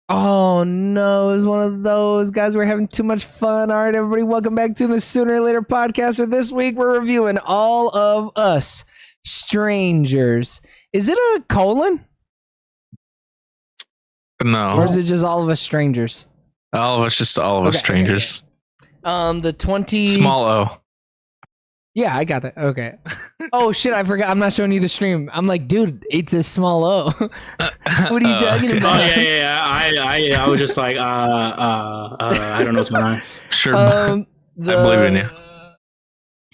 Oh no, it's one of those guys. We're having too much fun. All right, everybody, welcome back to the Sooner or Later podcast. For this week, we're reviewing All of Us Strangers. Is it a colon or is No, it just All of Us Strangers? all of us, just all of us Okay, strangers. The 20. Small O. Yeah, I got that. Okay. Oh shit, I forgot. I'm not showing you the stream. I'm like, dude, it's a small O. What are you talking okay. about? Oh yeah. I was just like, I don't know what's going on. Sure. The, I believe in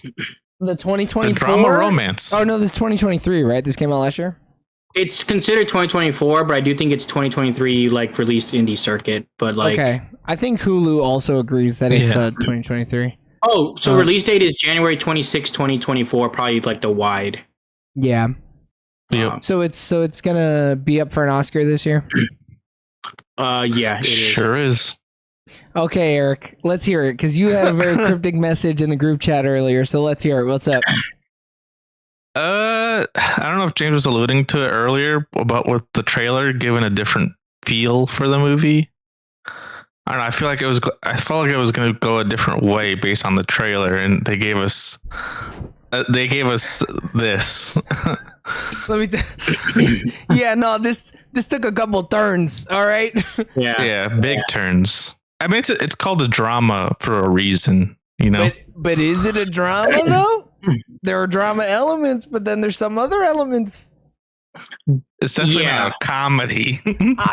you. The The 2024 drama romance. Oh no, this is 2023, right? This came out last year. It's considered 2024, but I do think it's 2023, like released indie circuit. But like, Okay, I think Hulu also agrees that it's Yeah. 2023. oh, so release date is January 26, 2024. Probably like the wide. Yeah. Yep. So it's gonna be up for an Oscar this year. Yeah, it is. Sure is. Okay, Eric, let's hear it because you had a very cryptic message in the group chat earlier. So let's hear it. What's up? I don't know if James was alluding to it earlier about with the trailer giving a different feel for the movie. I don't know. I feel like I felt like it was going to go a different way based on the trailer, and they gave us this. Let me. Yeah, no, this took a couple turns. All right. Yeah. Yeah, big turns. I mean, it's called a drama for a reason, you know. But is it a drama though? There are drama elements, but then there's some other elements. It's definitely Yeah. not a comedy.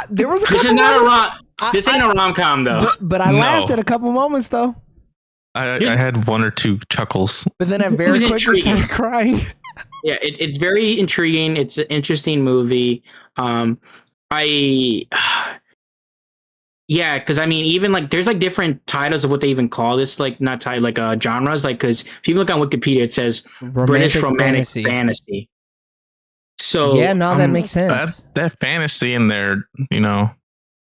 There was a This couple is not a moments- rom. This ain't a rom com though. but I No. laughed at a couple moments though. I had one or two chuckles. But then I very was quickly intriguing. started crying. Yeah, it's very intriguing. It's an interesting movie. I yeah, because I mean, even like there's like different titles of what they even call this, like not title, like genres. Like, because if you look on Wikipedia, it says British romantic fantasy. So Yeah, no, that makes sense. That fantasy in there, you know,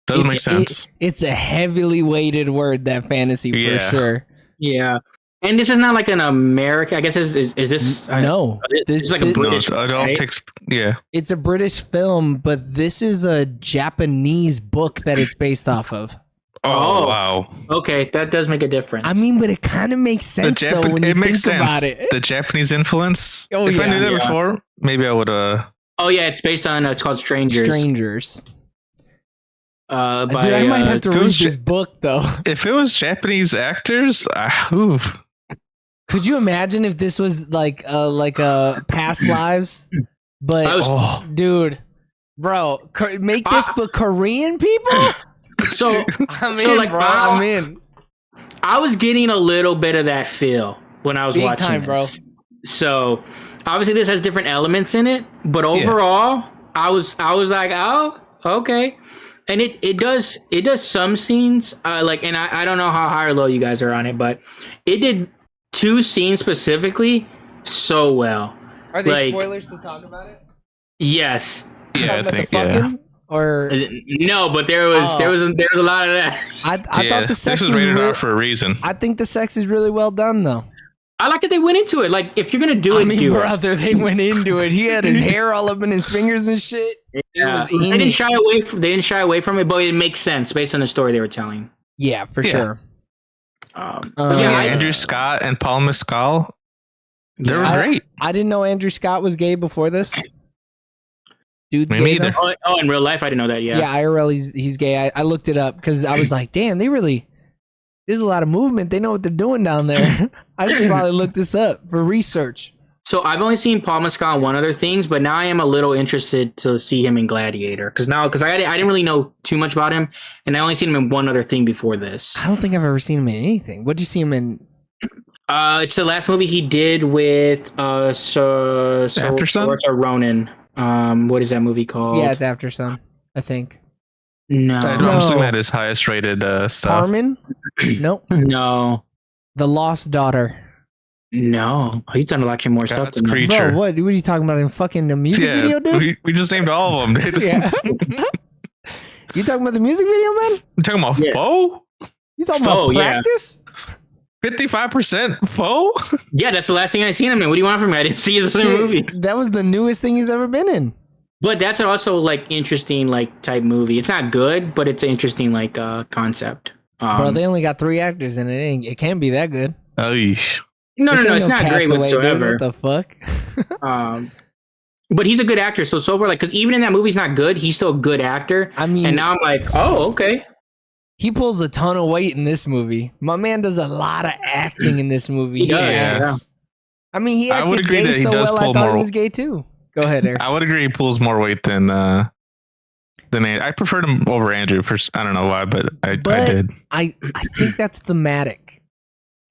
doesn't make sense. It's a heavily weighted word, that fantasy, for Yeah. sure. yeah, and this is not like an American. I guess is this? No, It's like a this- British. No, it all right? takes. Yeah, it's a British film, but this is a Japanese book that it's based off of. Oh, Oh. wow. Okay, that does make a difference. I mean, but it kind of makes sense though when you it makes think sense. about it. The Japanese influence. Oh, if I yeah. knew that Yeah. before, maybe I would. oh yeah, it's based on it's called Strangers. Strangers. By, Dude, I might have to it read was this book though. If it was Japanese actors, oof. Could you imagine if this was like a past lives? But I was- Oh. dude, bro, make this book Korean people. So I'm So, in, like, bro. now- I'm in. I was getting a little bit of that feel when I was Big watching time, this. So obviously this has different elements in it, but overall, I was like, oh, okay. And it does some scenes like, and I don't know how high or low you guys are on it, but it did two scenes specifically so well. Are they Like- spoilers to talk about it? Yes. Yeah, Talking I about think the yeah. fucking? Or No, but there was Oh. there was a lot of that. I Yeah, thought the sex this was is rated real. R for a reason. I think the sex is really well done though. I like that they went into it. Like, if you're gonna do I it, mean, do it. brother, they went into it. He had his hair all up in his fingers and shit. Yeah. was They in didn't it. shy away from. They didn't shy away from it, but it makes sense based on the story they were telling. Yeah, for Yeah. sure. But Yeah, yeah, I- Andrew Scott and Paul Mescal, they were I- great. I didn't know Andrew Scott was gay before this. Dude's Me gay neither. though? Oh, in real life, I didn't know that. Yeah, Yeah. IRL, he's gay. I looked it up because I was like, damn, there's a lot of movement. They know what they're doing down there. I should probably look this up for research. So I've only seen Paul Mescal in one other things, but now I am a little interested to see him in Gladiator because I didn't really know too much about him, and I only seen him in one other thing before this. I don't think I've ever seen him in anything. What'd you see him in? It's the last movie he did with After Sun? Saoirse Ronan. What is that movie called? Yeah, it's After Sun, I think. No, I'm just looking at his highest rated stuff. Carmen? Nope. no, The Lost Daughter. no. He's done actually more stuff God's than that. creature. Bro, what are you talking about in fucking the music Yeah, video, dude? we just named all of them, dude. Yeah. You talking about the music video, man? We're talking about Yeah. Foe? You talking Foe, about yeah. practice? 55% Foe? Yeah, that's the last thing I seen him in. What do you want from me? I didn't see his other Shit, movie. that was the newest thing he's ever been in. But that's also like interesting like type movie. It's not good, but it's an interesting like concept. Bro, they only got 3 actors in it. It can't be that good. Oh, yeesh. no, This ain't it's not great Castaway, dude. whatsoever. What the fuck? But he's a good actor. So far, like, because even in that movie, he's not good. He's still a good actor. I mean, And now I'm like, oh, okay. he pulls a ton of weight in this movie. My man does a lot of acting in this movie. He does, acts. I mean, he I would acted agree gay that he so does well. I pull thought he more- was gay too. Go ahead, Eric. I would agree he pulls more weight than I preferred him over Andrew. I don't know why, but I did. I think that's thematic.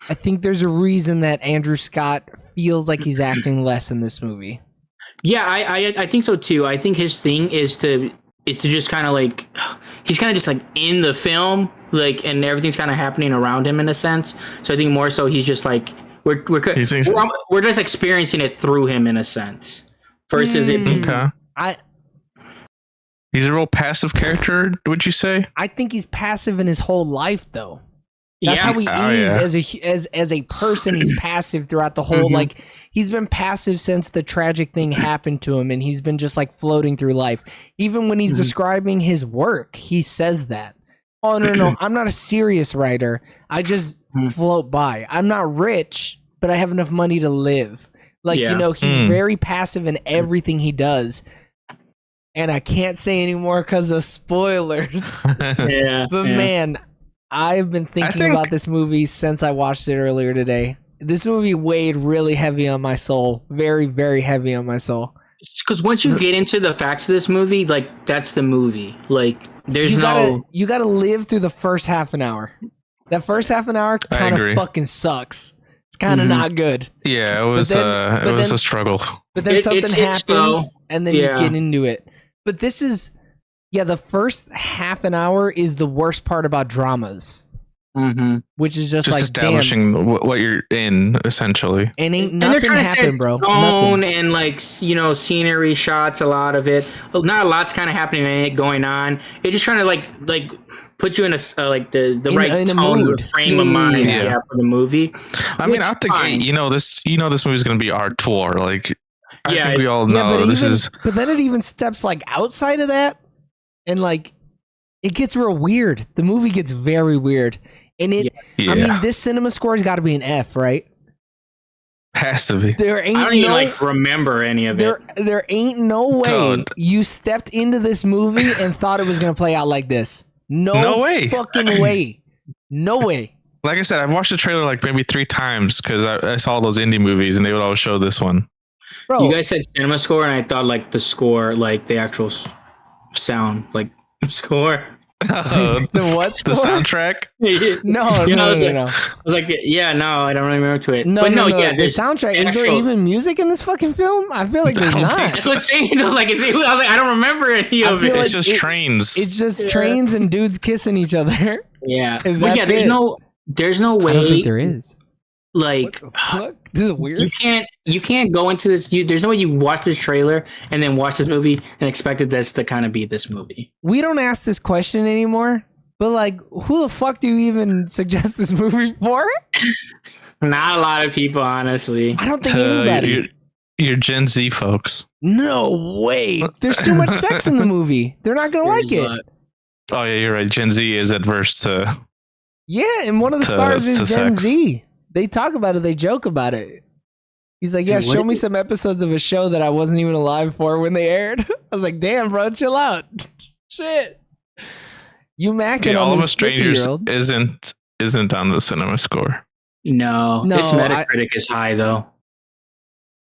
I think there's a reason that Andrew Scott feels like he's acting less in this movie. Yeah, I think so too. I think his thing is to just kind of like he's kind of just like in the film, like, and everything's kind of happening around him in a sense. So I think more so he's just like we're just experiencing it through him in a sense. Versus it being Okay. He's a real passive character, would you say? I think he's passive in his whole life, though. That's how he Oh, is yeah. as a person. He's passive throughout the whole. Like, he's been passive since the tragic thing happened to him, and he's been just like floating through life. Even when he's describing his work, he says that. Oh no, I'm not a serious writer. I just float by. I'm not rich, but I have enough money to live. Like, you know, he's very passive in everything he does. And I can't say anymore because of spoilers. yeah. But man, I've been thinking about this movie since I watched it earlier today. This movie weighed really heavy on my soul. Very, very heavy on my soul. Because once you get into the facts of this movie, like, that's the movie. Like, there's You gotta live through the first half an hour. That first half an hour kind of agree. fucking sucks. It's kind of not good. Yeah, it was a struggle. But then something it's happens, slow. and then you get into it. But this is, the first half an hour is the worst part about dramas, which is just like establishing what you're in, essentially. And ain't And they're nothing trying to happen, set bro. tone Nothing. and like, you know, scenery shots, a lot of it. Well, not a lot's kind of happening in it going on. It's just trying to like put you in a like the right in a tone, mood. the frame of mind, Yeah. for the movie. I mean, out the gate, this movie's gonna be our tour. Like, I think we all know this is. But then it even steps like outside of that, and like it gets real weird. The movie gets very weird, and it. Yeah. I mean, this cinema score has got to be an F, right? Has to be. There ain't I don't even like remember any of it. There ain't no way Dude. you stepped into this movie and thought it was gonna play out like this. No way. Fucking way. No way. Like I said, I've watched the trailer like maybe 3 times because I saw those indie movies and they would always show this one. Bro, You guys said cinema score, and I thought like the score, like the actual sound, like score. the what The score? soundtrack? No, You know, I was no. I was like, yeah, no, I don't remember to it. No, but no. yeah, The there's soundtrack. Is there actual- even music in this fucking film? I feel like there's I don't not. think That's what I'm saying. Though, like, I was like, I don't remember any I of feel it. like It's just trains. It's just trains and dudes kissing each other. Yeah, And but yeah, that's there's no I don't way. think there is. Like, Fuck, this is weird. you can't go into this. There's no way you watch this trailer and then watch this movie and expected this to kind of be this movie. We don't ask this question anymore. But like, who the fuck do you even suggest this movie for? Not a lot of people, honestly. I don't think anybody. You're Gen Z folks. No way. There's too much sex in the movie. They're not gonna like There's it. Oh yeah, you're right. Gen Z is adverse to. Yeah, and one of the To- stars is to Gen sex. Z. They talk about it. They joke about it. He's like, yeah, Dude, what show is me it? some episodes of a show that I wasn't even alive for when they aired. I was like, damn, bro, chill out. Shit. You macking All on of this Us Strangers 50-year-old. isn't on the cinema score. No, No, its Metacritic is high though.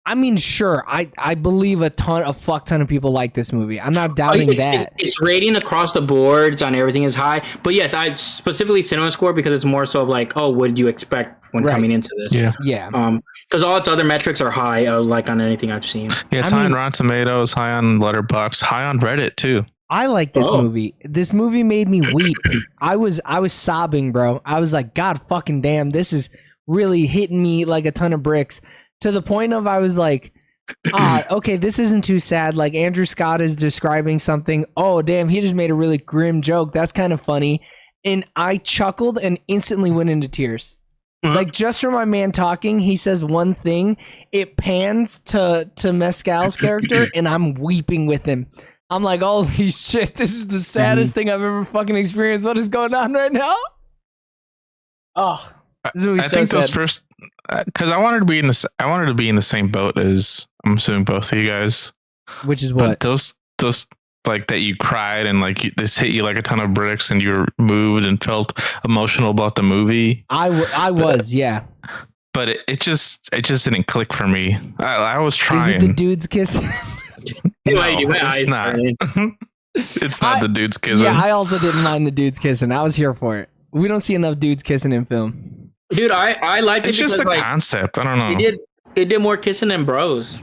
I mean, sure, I believe a fuck ton of people like this movie. I'm not doubting that. Its rating across the boards on everything is high, but yes, I specifically cinema score because it's more so of like, oh, what did you expect when Right. coming into this? Yeah. Yeah. Because all its other metrics are high, like on anything I've seen. Yeah, it's I high on mean- Rotten Tomatoes, high on Letterboxd, high on Reddit too. I like this Oh. movie. This movie made me weep. I was sobbing, bro. I was like, God fucking damn, this is really hitting me like a ton of bricks. To the point of I was like, okay, this isn't too sad. Like Andrew Scott is describing something. Oh damn, he just made a really grim joke. That's kind of funny. And I chuckled and instantly went into tears. Like just from my man talking, he says one thing, it pans to Mescal's character, and I'm weeping with him. I'm like, holy shit, this is the saddest thing I've ever fucking experienced. What is going on right now? Oh, this movie's I so think sad. those first, because I wanted to be in this. I wanted to be in the same boat as I'm assuming both of you guys. Which is But what? those like that you cried and like this hit you like a ton of bricks and you were moved and felt emotional about the movie. I was, yeah. But it just didn't click for me. I was Is trying. it the dude's kiss? No, Wait, my eyes it's not. burning. It's not the dude's kissing. Yeah, I also didn't mind the dudes kissing. I was here for it. We don't see enough dudes kissing in film. Dude, I liked it It's because just a like concept. I don't know. it did more kissing than bros.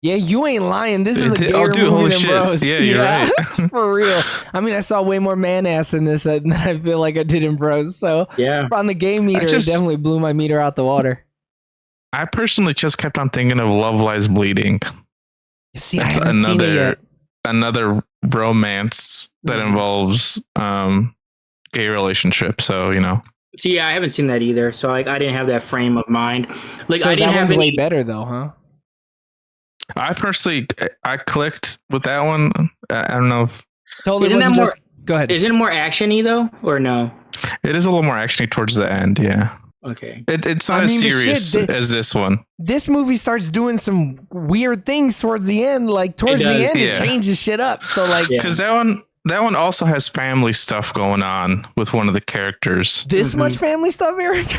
Yeah, you ain't lying. This is a gayer Oh, dude, movie holy than shit. Bros. Yeah, you're right. For real. I mean, I saw way more man ass in this than I feel like I did in Bros. So Yeah. on the gay meter, just- it definitely blew my meter out the water. I personally just kept on thinking of Love Lies Bleeding. See, I It's haven't seen it yet. another romance that involves gay relationship. So See, yeah, I haven't seen that either. So like I didn't have that frame of mind. Like So I didn't that have one's way any better though, huh? I personally I clicked with that one. I don't know if Totally Isn't that wasn't more- just. Go ahead. Isn't it more actiony though? Or no? it is a little more actiony towards the end. Yeah, Okay. it's not I as mean, but shit, serious as this one. This movie starts doing some weird things towards the end. Like towards the does, end, it yeah. changes shit up. So like Yeah. Because that one also has family stuff going on with one of the characters. this much family stuff, Eric.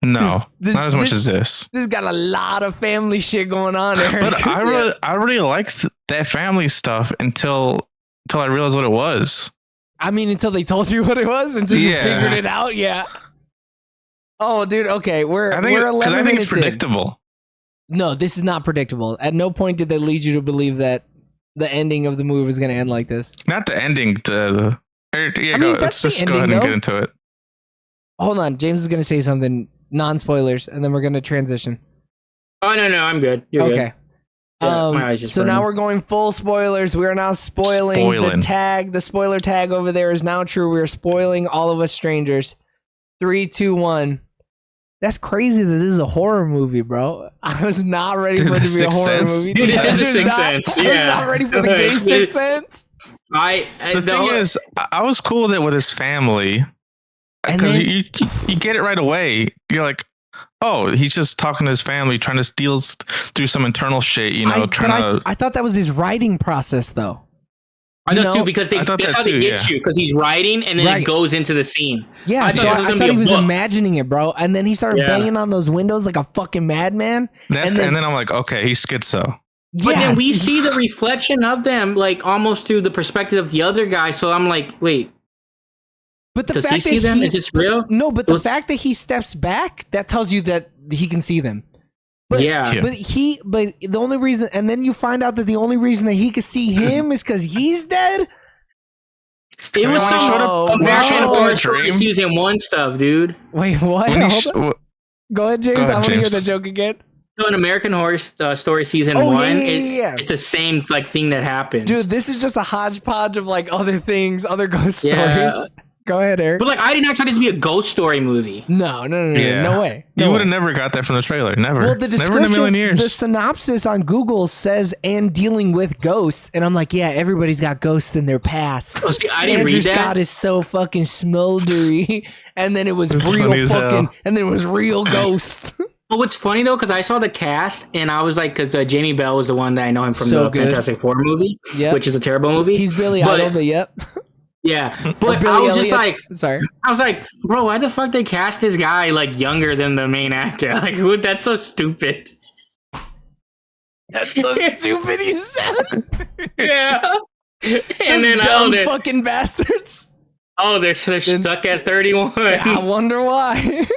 No, This- not as much this- as this. This got a lot of family shit going on, Eric. But I really liked that family stuff until I realized what it was. I mean, until they told you what it was, until you Yeah. figured it out. Yeah. Oh, dude. Okay, we're I think we're 11 I think minutes it's predictable. in. No, this is not predictable. At no point did they lead you to believe that the ending of the movie was going to end like this. Not the ending. Yeah, I go. mean, Let's that's the just go ending, ahead and though. get into it. Hold on, James is going to say something non-spoilers, and then we're going to transition. Oh no, I'm good. You're Okay. good. Yeah, my eyes just So now burning. we're going full spoilers. We are now spoiling the tag. The spoiler tag over there is now true. We are spoiling All of Us Strangers. 3, 2, 1. That's crazy that this is a horror movie, bro. I was not ready Dude, for it The to be a Sixth horror Sense. movie. Dude, it's I in The was Sixth not- Sense, I was yeah. not ready for the gay Sixth Sense. The thing is, I was cool with it with his family And because then- you get it right away. You're like, oh, he's just talking to his family, trying to deal through some internal shit. I thought that was his writing process, though. I You know know, too because I thought that's that how they too, get yeah. you because he's writing and then Right. it goes into the scene. Yeah, I so thought it was I gonna thought be he a was book. imagining it, bro. And then he started Yeah. banging on those windows like a fucking madman. and then- then I'm like, okay, he's schizo. But then we see the reflection of them like almost through the perspective of the other guy. So I'm like, wait, But the does fact he see that them? Is this real? No, but the Let's- fact that he steps back, that tells you that he can see them. But, Yeah. Yeah. but the only reason, and then you find out that the only reason that he could see him is because he's dead. It was when he some showed up- when he American showed up in Horror the Story dream- season 1 stuff, dude. Wait, what? When he Hold sh- on. Go ahead, James. Go ahead, I want to hear James. the joke again. So in American Horror Story season Oh, 1, yeah. it's the same like thing that happens. Dude, this is just a hodgepodge of like other things, other ghost Yeah. stories. Go ahead, Eric. But like, I didn't expect this to be a ghost story movie. No, Yeah. no way. You No would way. have never got that from the trailer. Never. Well, the never in a million description, years. the synopsis on Google says "and dealing with ghosts," and I'm like, yeah, everybody's got ghosts in their past. Oh, see, I didn't Andrew read that. Scott is so fucking smoldery, and then it was It's real funny as fucking, hell. and then it was real ghost. But what's funny though, because I saw the cast and I was like, because Jamie Bell was the one that I know him from So the good. Fantastic Four movie, Yep. which is a terrible movie. He's Billy But- Idol, but yep. Yeah, Or but I Billy was just Elliot. like, Sorry. I was like, bro, why the fuck they cast this guy like younger than the main actor? Like, that's so stupid. That's so stupid. You said. Yeah. Those And then dumb fucking bastards. they're stuck at 31. I wonder why.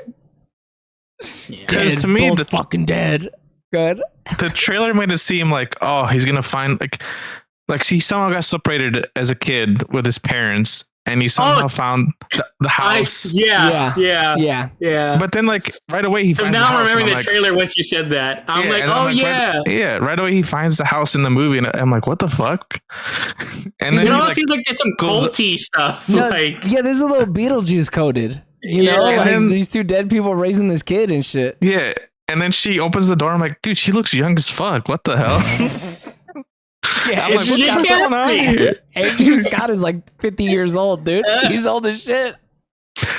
Yeah. Because to me, Both fucking dead. Good. the trailer made it seem like, oh, he's gonna find like he somehow got separated as a kid with his parents, and he somehow found the house. Yeah. Yeah. But then, like right away, he So finds now the I'm house, and remembering I'm the like, trailer when she said that. I'm like, and oh I'm yeah. right away he finds the house in the movie, and I'm like, what the fuck? And then It he almost like, seems like there's some goes- culty stuff. No, Like, yeah, there's a little Beetlejuice coded. You Yeah, know, and like then- these two dead people raising this kid and shit. Yeah. And then she opens the door. I'm like, dude, she looks young as fuck. What the hell? Yeah, I'm like, she what's got going on me. here? Andrew Scott is like 50 years old, dude. He's old as shit.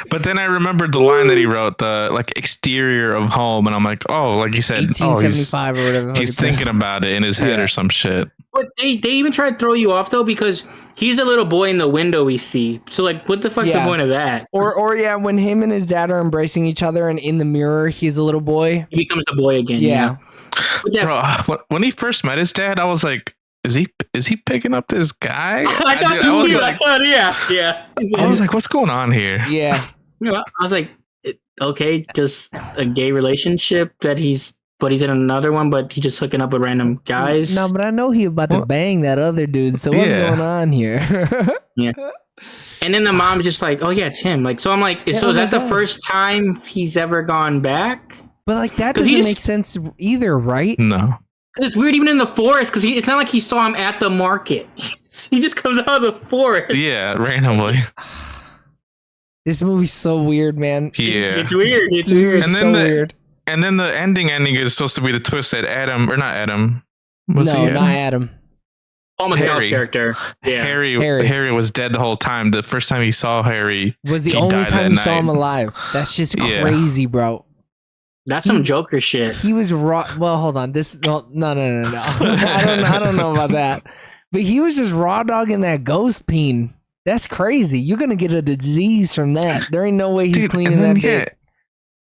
But then I remembered the line that he wrote, the like exterior of home, and I'm like, oh, like you said, oh, 1875 or whatever. he's thinking about it in his head Yeah. or some shit. But they even try to throw you off though because he's the little boy in the window we see. So like, what the fuck's Yeah. the point of that? Or yeah, when him and his dad are embracing each other and in the mirror, he's a little boy. He becomes a boy again. Yeah. But that, Bro, when he first met his dad, I was like, is he picking up this guy? I thought I was too. like, I thought, yeah. I was like, what's going on here? Yeah. You know, I was like, okay, just a gay relationship that he's in another one, but he's just hooking up with random guys. No, but I know he about to What? bang that other dude. So what's Yeah. going on here? And then the mom's just like, oh yeah, it's him. Like, so I'm like, Yeah, so oh is my that the God. first time he's ever gone back? But like that 'Cause he doesn't just- make sense either, right? No. Because it's weird even in the forest. Because it's not like he saw him at the market. He just comes out of the forest. Yeah, randomly. This movie's so weird, man. Yeah. It's weird. It's This weird. movie's And then so the- weird. And then the ending is supposed to be the twist that Adam, or not Adam. Was No, he not Adam. Paul Mescal's Harry. character. Yeah. Harry. Harry was dead the whole time. The first time he saw Harry, Was the He only died time that you saw him night. alive. That's just Yeah. crazy, bro. That's some Joker shit. He was raw. Well, hold on. This no. I don't know about that. But he was just raw dogging that ghost peen. That's crazy. You're gonna get a disease from that. There ain't no way he's Dude, cleaning and then, that dick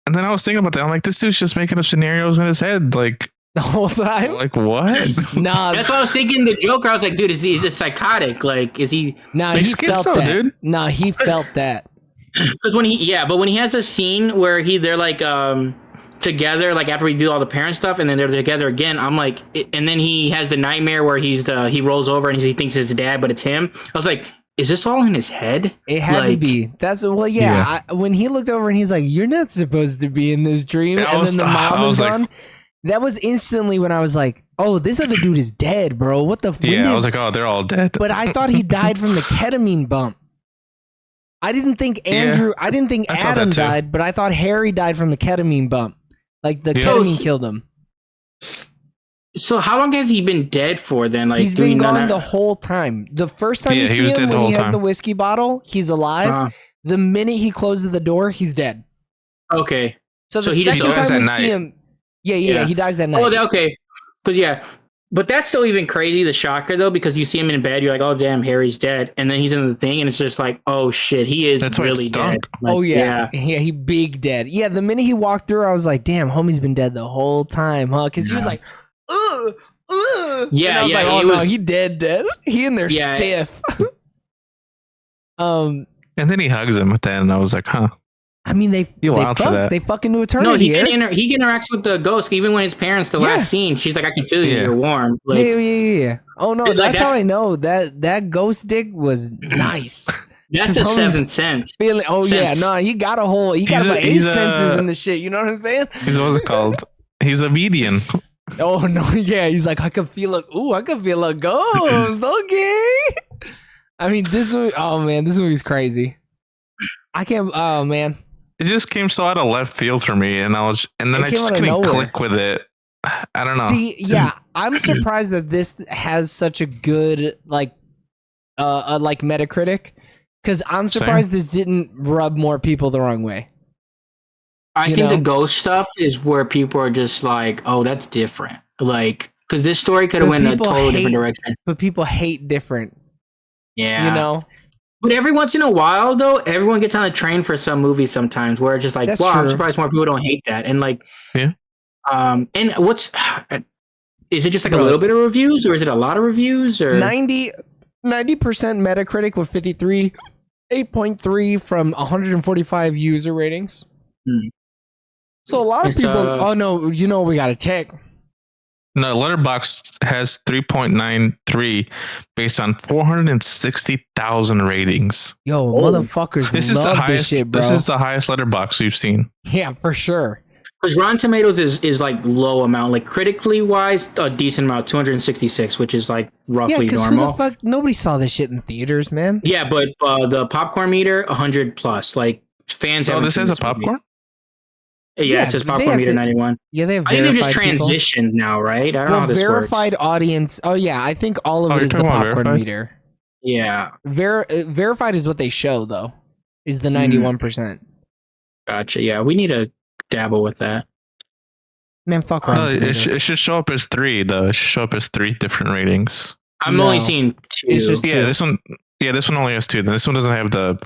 And then I was thinking about that. I'm like, this dude's just making up scenarios in his head. Like the whole time. what? Nah, That's why I was thinking the Joker. I was like, dude, is he psychotic? Like, is he? nah, Like he felt schizo, that. dude. Nah, he felt that. Because when he has a scene where they're like together, like after we do all the parent stuff, and then they're together again. I'm like, and then he has the nightmare where he rolls over and he thinks it's his dad, but it's him. I was like, is this all in his head? It had to Like- be. That's well, yeah. When he looked over and he's like, "You're not supposed to be in this dream," Yeah, I and was- then the I mom is was like- gone. That was instantly when I was like, "Oh, this other dude is dead, bro. What the?" when Yeah, I did- was like, oh, they're all dead. But I thought he died from the ketamine bump. I didn't think Andrew. I didn't think I thought Adam that too. died, but I thought Harry died from the ketamine bump. Like the Yeah. ketamine killed him. So how long has he been dead for then? Like He's do we been know gone that? the whole time. The first time Yeah, you he see was him dead the when he whole has time. the whiskey bottle, he's alive. Uh, The minute he closes the door, he's dead. okay. So the So he just second dies time we that see night. him, yeah, Yeah. he dies that night. Oh, okay. Because yeah, but that's still even crazy. The shocker though, because you see him in bed, you're like, oh damn, Harry's dead, and then he's in the thing, and it's just like, oh shit, he is That's why it really stunk. dead. Like, Oh yeah. He big dead. Yeah, the minute he walked through, I was like, "Damn, homie's been dead the whole time, huh?" Because he was Yeah. like, "Ugh, ugh." Yeah, and I was yeah, like, "Oh he no, was- he dead. He in there Yeah. stiff." and then he hugs him at the end, and I was like, huh. I mean, they You wild for fuck, that. they fucking knew No, eternity. he interacts with the ghost even when his parents. The Yeah. last scene, she's like, I can feel you. Yeah. You're warm. Like, yeah. Oh no, Like, that's how that's- I know that ghost dick was nice. that's the His homies- seventh sense. Feeling, oh yeah, Sense. no, he got He's about a- 8 he's a- senses in the shit. You know what I'm saying? He's what's it called? He's a median. Oh no, yeah, he's like, I could feel a ghost. Okay. I mean, this movie. Oh man, this movie's crazy. I can't. Oh man. It just came so out of left field for me, and I It then I came just out of couldn't nowhere. click with it. I don't know. See, yeah, I'm surprised that this has such a good like Metacritic, because I'm Same. surprised this didn't rub more people the wrong way. I You think know? the ghost stuff is where people are just like, oh, that's different. Like, because this story could have But went in a people totally hate- different direction. But people hate different. Yeah. You know. But every once in a while, though, everyone gets on a train for some movies sometimes where it's just like, That's wow, I'm true. surprised more people don't hate that. And like, Yeah. And what's, is it just like Bro. a little bit of reviews or is it a lot of reviews or? 90% Metacritic with 53, 8.3 from 145 user ratings. Hmm. So a lot of It's, people. Oh no, you know we gotta check. No, Letterboxd has 3.93 based on 460,000 ratings. Yo, Oh. motherfuckers This is the love this highest. shit, bro. This is the highest Letterboxd we've seen. Yeah, for sure. Because Rotten Tomatoes is like low amount, like critically wise, a decent amount, 266, which is like Yeah, roughly because who normal. the fuck? Nobody saw this shit in theaters, man. Yeah, but the popcorn meter, 100 plus. Like fans. Oh, haven't this seen has a movie. popcorn? Yeah, it says but they popcorn have meter to- 91. Yeah, they have I think they've just verified people. transitioned now, right? I don't know Well, how this verified works. audience. Oh yeah, I think all of Oh, it you're is the talking about popcorn verified? meter. Yeah, Verified is what they show though. Is the 91%. gotcha. Yeah, we need to dabble with that. Man, fuck No, Rotten it Tomatoes. should show up as 3 though. It should show up as 3 different ratings. I'm only No. seeing 2. It's just Yeah, two. this one. Yeah, this one only has 2. Then this one doesn't have the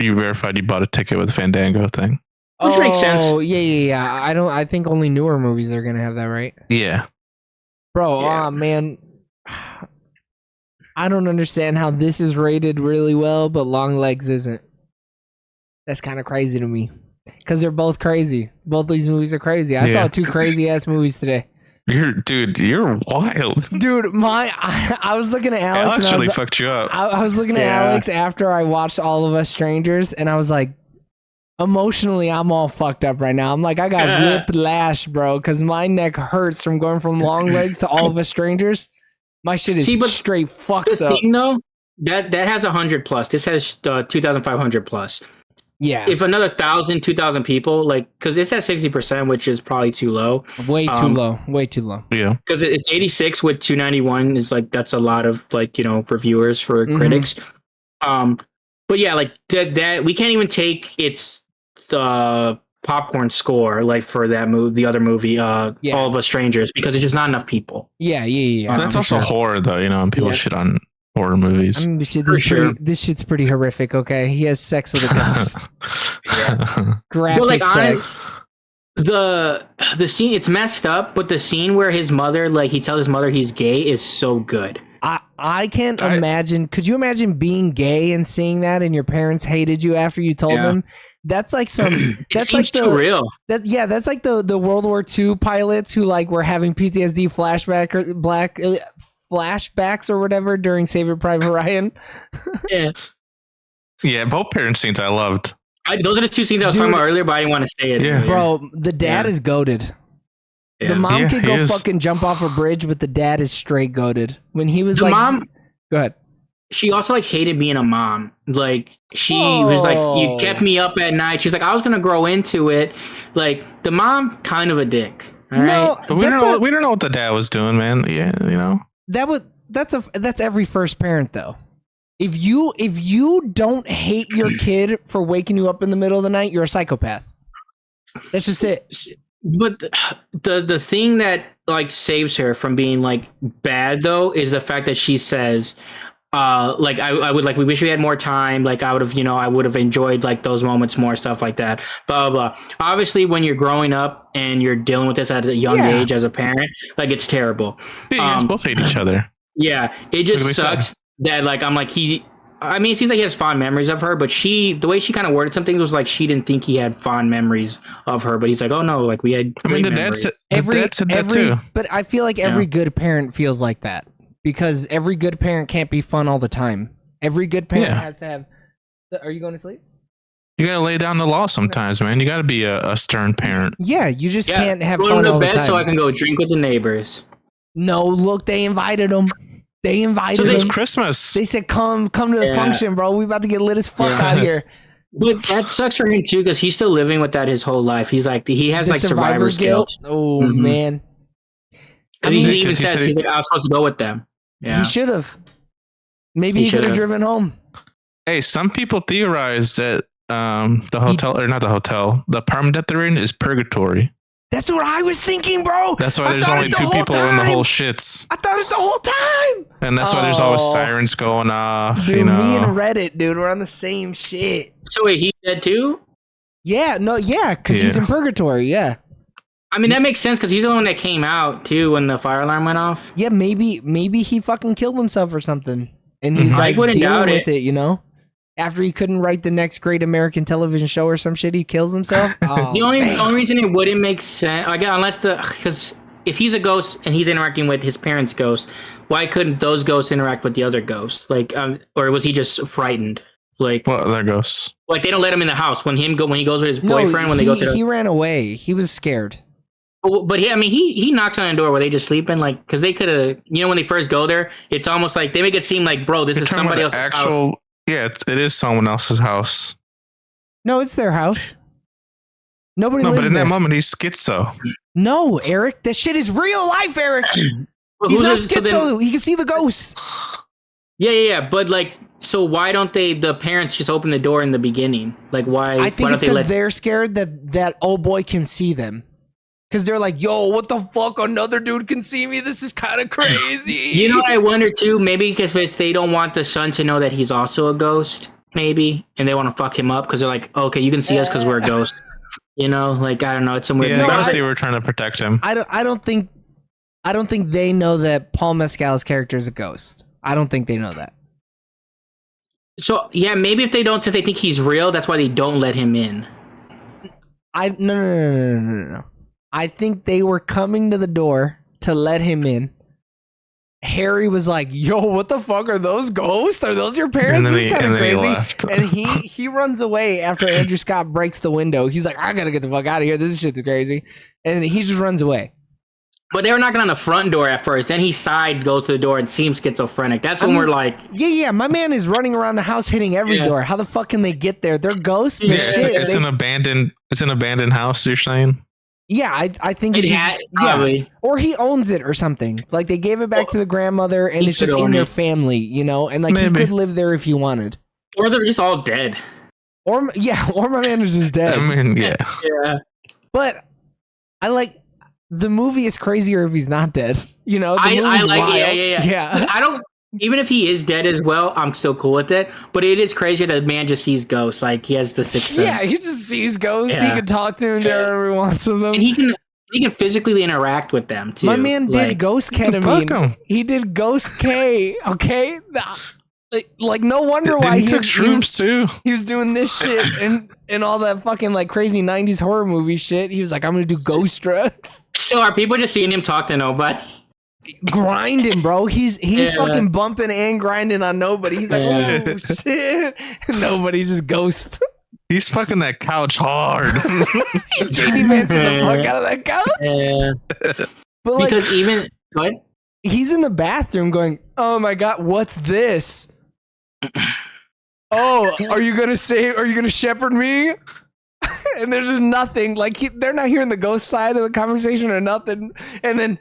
you verified you bought a ticket with Fandango thing. Which makes sense. Oh yeah. I think only newer movies are gonna have that, right? Yeah. Bro, Yeah. oh man. I don't understand how this is rated really well, but Long Legs isn't. That's kind of crazy to me. Because they're both crazy. Both these movies are crazy. I saw Yeah. 2 crazy ass movies today. You're wild. Dude, I was looking at Alex and I Actually was, fucked you up. I was looking at Yeah. Alex after I watched All of Us Strangers, and I was like, emotionally, I'm all fucked up right now. I'm like, I got whiplash, bro, because my neck hurts from going from Long Legs to All of Us Strangers. My shit is See, but straight The fucked up. thing though, that has 100 plus. This has 2,500 plus. Yeah, If another 1,000, 2,000 people, like, because it's at 60%, which is probably too low. way too low. Way too low. Yeah. Because it's 86 with 291 is like that's a lot of like reviewers for Mhm. critics. But yeah, like that we can't even take its popcorn score like for that movie, the other movie, All of Us Strangers, because it's just not enough people. Yeah. That's for also sure. horror though, and people Yeah. shit on horror movies. I mean, shit, For sure. this shit's pretty horrific. Okay, he has sex with a ghost. Graphic Well, like, sex. The scene, it's messed up, but the scene where his mother, like, he tells his mother he's gay is so good. I can't I- imagine. Could you imagine being gay and seeing that, and your parents hated you after you told Yeah. them? That's like some. It That's seems like too the. real. That's like the World War II pilots who like were having PTSD flashbacks or whatever during Saving Private Ryan. Yeah. Yeah, both parent scenes I loved. Those are the 2 scenes I was Dude. talking about earlier, but I didn't want to say it. Yeah. Bro, the dad Yeah. is goated. Yeah. The mom Yeah, could he go is. fucking jump off a bridge, but the dad is straight goated. When he was The like, mom- go ahead. She also like hated being a mom. Like she was like, you Whoa. kept me up at night. She's like, I was gonna grow into it. Like the mom, kind of a dick. All right? No, But we don't that's know. a- We don't know what the dad was doing, man. Yeah, that's every first parent though. If you don't hate your kid for waking you up in the middle of the night, you're a psychopath. That's just it. But the thing that like saves her from being like bad though is the fact that she says, like I would like we wish we had more time. Like I would have I would have enjoyed like those moments more, stuff like that. Blah blah blah. Obviously, when you're growing up and you're dealing with this at a young Yeah. age as a parent, like it's terrible. you guys both hate each other. Yeah, it What just do we say? sucks that like I'm like I mean, it seems like he has fond memories of her, but the way she kind of worded some things was like she didn't think he had fond memories of her, but he's like, oh no, like we had. I mean, great the dad memories. said that too. But I feel like every good parent feels like that because every good parent can't be fun all the time. Every good parent Yeah. has to have. Are you going to sleep? You gotta lay down the law sometimes, man. You gotta be a stern parent. Yeah, you just Yeah, can't have go fun to all the bed time. so I can go drink with the neighbors. No, look, they invited him. They invited So It's him. Christmas. They said, "Come to the Yeah. function, bro. We about to get lit as fuck Yeah. out here." But that sucks for him too, because he's still living with that his whole life. He's like he has The like survivor's guilt. Oh Mhm. man, Because I mean, he even because he says said he's like, I was supposed to go with them. Yeah. he should have. Maybe He he could have should've. driven home. Hey, some people theorize that the hotel or not the hotel, the apartment that they're in is purgatory. That's what I was thinking, bro. That's why I there's thought only it the 2 whole people in the time. whole shits, I thought it the whole time. and that's why there's always Oh. sirens going off. Dude, you know, me and Reddit, dude, we're on the same shit. So wait, he's dead too? Yeah, no, yeah, because he's Yeah. in purgatory. Yeah, I mean that makes sense because he's the one that came out too when the fire alarm went off. yeah. Maybe he fucking killed himself or something, and he's Mhm. I like wouldn't dealing doubt with it. You know, after he couldn't write the next great American television show or some shit, he kills himself. Oh, The only man. reason it wouldn't make sense, like, unless because if he's a ghost and he's interacting with his parents' ghost, why couldn't those ghosts interact with the other ghosts? Like, or was he just frightened? Like, well, there goes. like they don't let him in the house when he goes with his No, boyfriend when they go to. he ran away. He was scared. But I mean, he knocks on the door where they just sleeping, like, because they could have, when they first go there, it's almost like they make it seem like, bro, this You're is talking somebody about else's the house. actual. Yeah, it is someone else's house. No, it's their house. Nobody No, lives but in there. that moment, he's schizo. No, Eric, that shit is real life, Eric. But He's who not does- so schizo. then- He can see the ghosts. yeah. But like, so why don't the parents just open the door in the beginning? Like, why? I think why it's don't they because they're scared that old boy can see them. Because they're like, yo, what the fuck? Another dude can see me? This is kind of crazy. You know what I wonder too? Maybe because they don't want the son to know that he's also a ghost, maybe, and they want to fuck him up because they're like, okay, you can see us because we're a ghost. You know, like I don't know, it's some weird. Yeah, No, I guess I- they were trying to protect him. I don't think they know that Paul Mescal's character is a ghost. I don't think they know that. So yeah, maybe if they don't, since they think he's real, that's why they don't let him in. No. I think they were coming to the door to let him in. Harry was like, yo, what the fuck are those ghosts? Are those your parents? And then This is he- kind of and then he crazy. left. And he runs away after Andrew Scott breaks the window. He's like, I gotta get the fuck out of here. This shit's crazy. And he just runs away. But they were knocking on the front door at first. Then he goes to the door and seems schizophrenic. That's when I mean, we're like, Yeah, my man is running around the house hitting every Yeah. door. How the fuck can they get there? They're ghosts, but Yeah, shit. It's an abandoned house. You're saying? Yeah, I think it it's just, had yeah. probably. Or he owns it or something. Like they gave it back to the grandmother and he it's just could in own their it. family, you know? And like Maybe. he could live there if he wanted. Or they're just all dead. Or my man is just dead. I mean, yeah. Yeah. But I like the movie is crazier if he's not dead. You know, the I movie's like wild. yeah. I don't even if he is dead as well, I'm still cool with it. But it is crazy that the man just sees ghosts. Like he has the sixth sense. Yeah, he just sees ghosts. He Yeah. can talk to him wherever he wants to them. And he can physically interact with them too. My man did Like, ghost Fuck ketamine. him. He did ghost K. Okay, like no wonder why Didn't he took shrooms too? he was doing this shit and all that fucking like crazy 90s horror movie shit. He was like, I'm gonna do ghost drugs. So are people just seeing him talk to nobody? Grinding, bro. He's Yeah. fucking bumping and grinding on nobody. He's like, Yeah. oh shit. Nobody just ghost. He's fucking that couch hard. JD Vance the fuck out of that couch. Yeah. But like Because even what? he's in the bathroom going, oh my god, what's this? Oh, are you gonna shepherd me? And there's just nothing. Like they're not hearing the ghost side of the conversation or nothing. And then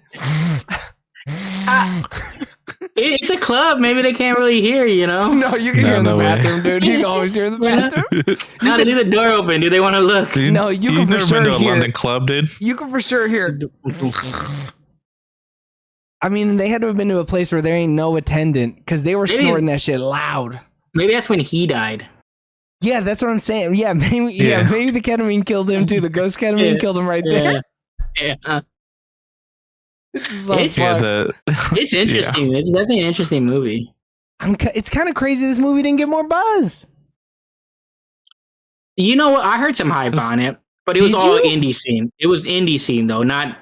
It's a club. Maybe they can't really hear. You know. no, you can hear in the No way. bathroom, dude. You can always hear in the Yeah. bathroom. Now they leave the door open. Do they want to look? No, you can You've for never sure been to a hear- London club, dude? You can for sure hear. I mean, they had to have been to a place where there ain't no attendant because they were Maybe- snorting that shit loud. Maybe that's when he died. Yeah, that's what I'm saying. Yeah, maybe. Yeah, Yeah. maybe the ketamine killed him too. The ghost ketamine Yeah. killed him right there. Yeah. This is so It's- Yeah, fucked. It's interesting. It's definitely an interesting movie. It's kind of crazy this movie didn't get more buzz. You know what? I heard some hype on it, but it was Did all you? indie scene. It was indie scene though, not.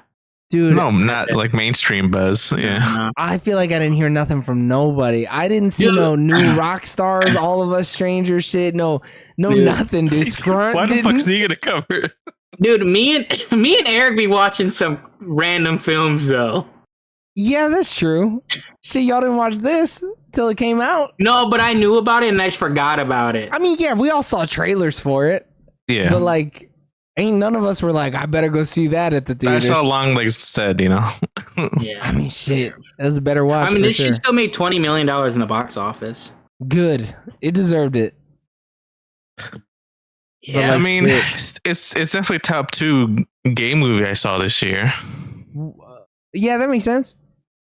Dude, no, not like mainstream buzz. Yeah. I feel like I didn't hear nothing from nobody. I didn't see Dude. no new rock stars, all of us strangers shit. No Dude. nothing, dude. Scrunt Why the didn't. fuck's he gonna cover? Dude, me and Eric be watching some random films though. Yeah, that's true. Shit, y'all didn't watch this till it came out. No, but I knew about it and I just forgot about it. I mean, yeah, we all saw trailers for it, Yeah. but like, ain't none of us were like, I better go see that at the I theaters. saw Long Legs said, you know. Yeah. I mean, shit, that was a better watch. I mean, for this sure. shit still made $20 million in the box office. Good. It deserved it. Yeah, like, I mean, shit. it's definitely top 2 gay movie I saw this year. Yeah, that makes sense.